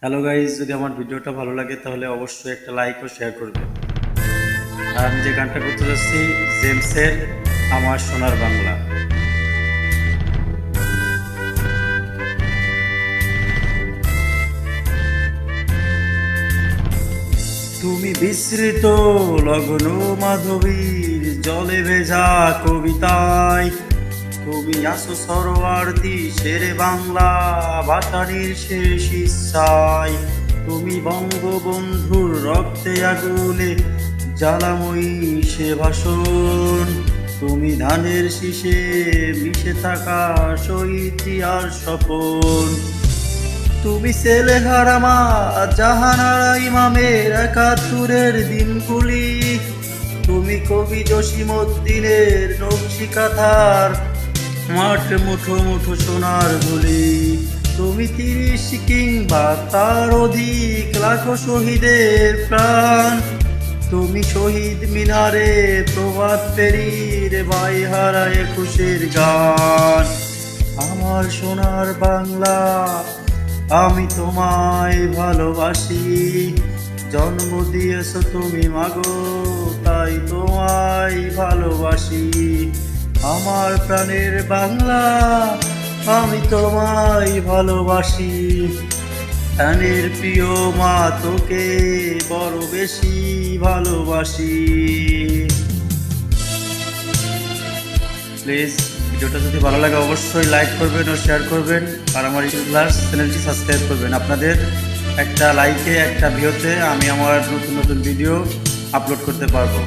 Hello guys, যদি আমার ভিডিওটা ভালো লাগে তাহলে অবশ্যই একটা লাইক ও শেয়ার করবেন। আর আমি যে গানটা করতে যাচ্ছি, জেমসের আমার সোনার বাংলা। তুমি বিস্মৃত লগ্ন মাধবীর জলে ভেজা কবিতায়, তুমি আসো সরোয়ার্দী শেরে বাংলা বাটারির শেষ ইচ্ছায়। তুমি বঙ্গবন্ধুর রক্তে আগুনে জ্বালাময়ী সে ভাষণ, তুমি ধানের শীষে মিশে থাকা শহীদ আর স্বপন। তুমি ছেলে হারামা জাহানারা ইমামের একাত্তরের দিনগুলি, তুমি কবি জসিমউদ্দিনের নকশি কাঁথার মাঠ মুঠো মুঠো সোনার গুলি। তুমি 30 কিংবা তার অধিক লাখো শহীদের প্রাণ, তুমি শহীদ মিনারে প্রভাত ফেরির বাইহারা 21-এর গান। আমার সোনার বাংলা, আমি তোমায় ভালোবাসি, জন্ম দিয়েছো তুমি মাগো, তাই তোমায় ভালোবাসি। আমার প্রাণের বাংলা, আমি তোমায় ভালোবাসি। প্রাণের প্রিয় মা, তোকে বড় বেশি ভালোবাসি। প্লিজ ভিডিওটা যদি ভালো লাগে অবশ্যই লাইক করবেন ও শেয়ার করবেন, আর আমার ইউটিউব চ্যানেলটি সাবস্ক্রাইব করবেন। আপনাদের একটা লাইকে, একটা ভিউতে আমি আমার নতুন নতুন ভিডিও আপলোড করতে পারবো।